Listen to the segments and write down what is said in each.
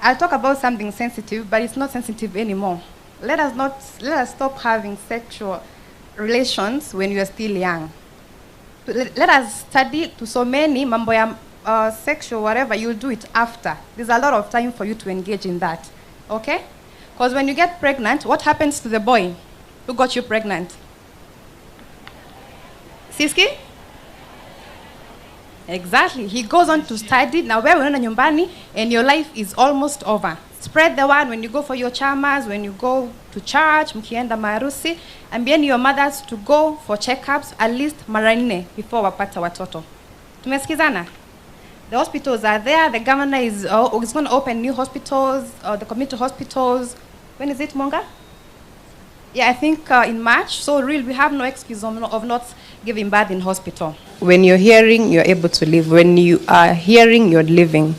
I'll talk about something sensitive, but it's not sensitive anymore. Let us stop having sexual relations when you are still young. Let us study to so many mambo ya sexual whatever, you'll do it after. There's a lot of time for you to engage in that. Okay? Because when you get pregnant, what happens to the boy who got you pregnant? Siski? Exactly. He goes on to study. Now we're unaenda nyumbani and your life is almost over. Spread the word when you go for your chamas, when you go to church, mkienda maharusi, ambieni your mothers to go for checkups at least mara 4 before wapata watoto. Tumesikizana? The hospitals are there. The governor is going to open new hospitals, the community hospitals. When is it, Monga? Yeah, I think in March. So really, we have no excuse of not giving birth in hospital. When you're hearing, you're able to live. When you are hearing, you're living.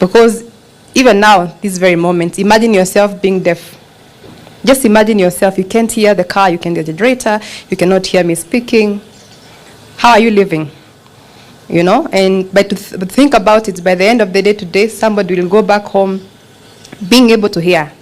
Because even now, this very moment, imagine yourself being deaf. Just imagine yourself. You can't hear the car, you can't hear the generator, you cannot hear me speaking. How are you living? You know, and but think about it, by the end of the day today, somebody will go back home being able to hear.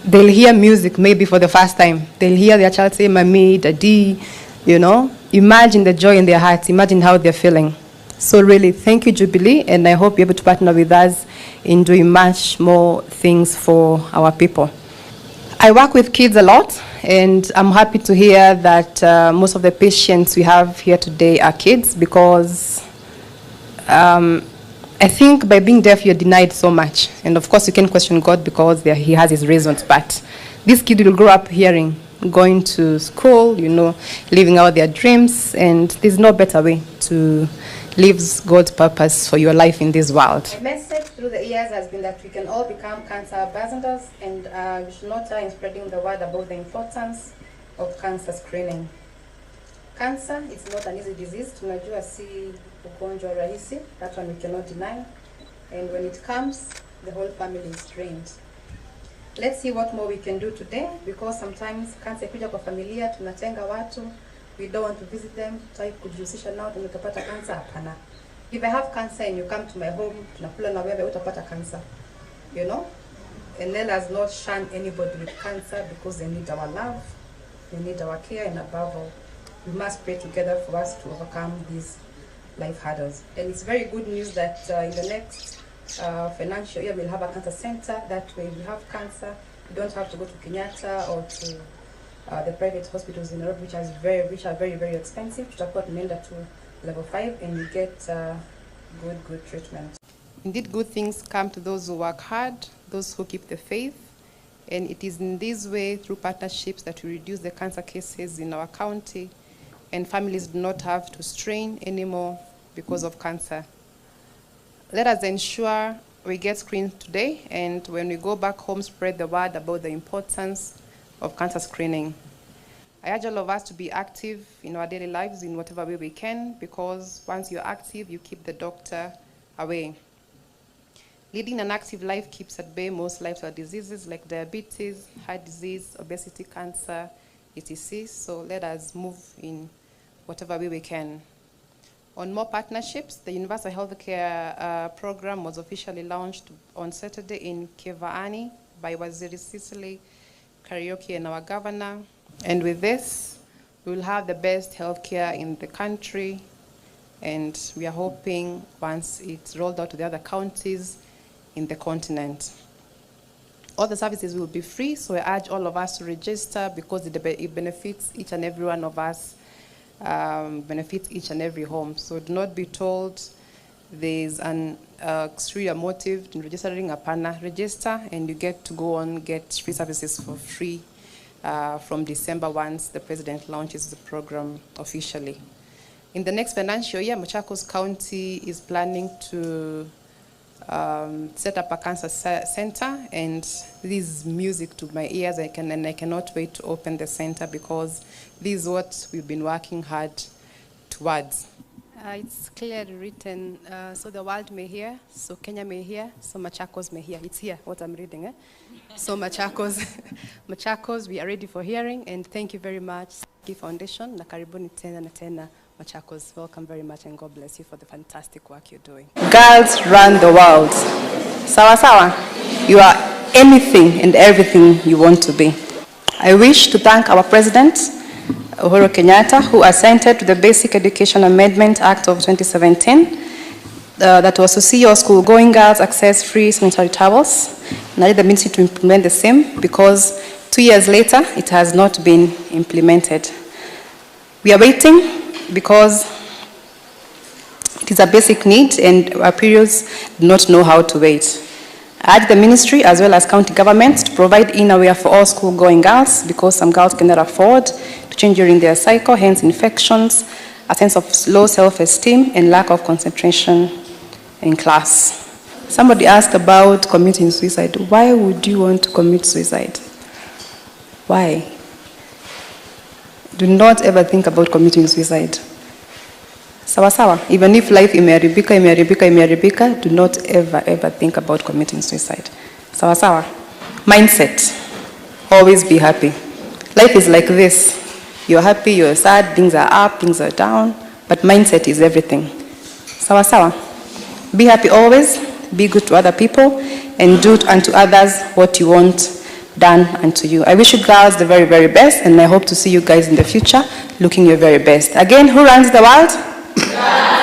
They'll hear music maybe for the first time. They'll hear their child say, Mommy, Daddy, you know. Imagine the joy in their hearts. Imagine how they're feeling. So really, thank you, Jubilee, and I hope you're able to partner with us in doing much more things for our people. I work with kids a lot, and I'm happy to hear that most of the patients we have here today are kids, because I think by being deaf, you're denied so much. And of course, you can question God because he has his reasons. But this kid will grow up hearing, going to school, you know, living out their dreams. And there's no better way to live God's purpose for your life in this world. The message through the years has been that we can all become cancer ambassadors, and we should not try in spreading the word about the importance of cancer screening. Cancer is not an easy disease. Tunajua si ugonjwa rahisi. That one we cannot deny. And when it comes, the whole family is strained. Let's see what more we can do today, because sometimes cancer kuja kwa familia, tunatenga watu, we don't want to visit them, try kujihusisha nao, tumekapata cancer, hapana. If I have cancer and you come to my home, tunakula na wewe utapata cancer. You know? And let us not shun anybody with cancer, because they need our love, they need our care, and above all, we must pray together for us to overcome these life hurdles. And it's very good news that in the next financial year we'll have a cancer center. That way, if you have cancer, you don't have to go to Kenyatta or to the private hospitals in Europe, which are very, very expensive. Tutakuwa tumeenda to level 5 and you get good treatment. Indeed, good things come to those who work hard, those who keep the faith. And it is in this way, through partnerships, that we reduce the cancer cases in our county, and families do not have to strain anymore because of cancer. Let us ensure we get screened today, and when we go back home, spread the word about the importance of cancer screening. I urge all of us to be active in our daily lives in whatever way we can, because once you're active, you keep the doctor away. Leading an active life keeps at bay most lifestyle diseases like diabetes, heart disease, obesity, cancer, etc. So let us move in whatever way we can. On more partnerships, the Universal Healthcare Program was officially launched on Saturday in Kevaani by Waziri Cicely Karaoke and our governor. And with this, we will have the best healthcare in the country. And we are hoping once it's rolled out to the other counties in the continent. All the services will be free, so I urge all of us to register, because it benefits each and every one of us, benefits each and every home. So do not be told there's an exterior motive in registering. Apana, register and you get to go on, get free services for free from December once the president launches the program officially. In the next financial year, Machokos County is planning to set up a cancer center, and this is music to my ears. I cannot wait to open the center, because this is what we've been working hard towards. It's clearly written, so the world may hear, so Kenya may hear, so Machokos may hear. It's here, what I'm reading. Eh? So Machokos, we are ready for hearing, and thank you very much, Saki Foundation, na karibuni tena na tena Machokos, welcome very much and God bless you for the fantastic work you're doing. Girls run the world. Sawa sawa, you are anything and everything you want to be. I wish to thank our President, Uhuru Kenyatta, who assented to the Basic Education Amendment Act of 2017 that was to see your school-going girls access free sanitary towels. And I need the ministry to implement the same because 2 years later, it has not been implemented. We are waiting because it is a basic need and our periods do not know how to wait. I urge the ministry as well as county governments to provide innerwear for all school-going girls because some girls cannot afford to change during their cycle, hence infections, a sense of low self-esteem and lack of concentration in class. Somebody asked about committing suicide. Why would you want to commit suicide? Why? Do not ever think about committing suicide. Sawa sawa. Even if life imeharibika, do not ever think about committing suicide. Sawa sawa. Mindset. Always be happy. Life is like this. You're happy, you're sad, things are up, things are down, but mindset is everything. Sawa sawa. Be happy always, be good to other people, and do unto others what you want done unto you. I wish you girls the very, very best, and I hope to see you guys in the future looking your very best. Again, who runs the world? God.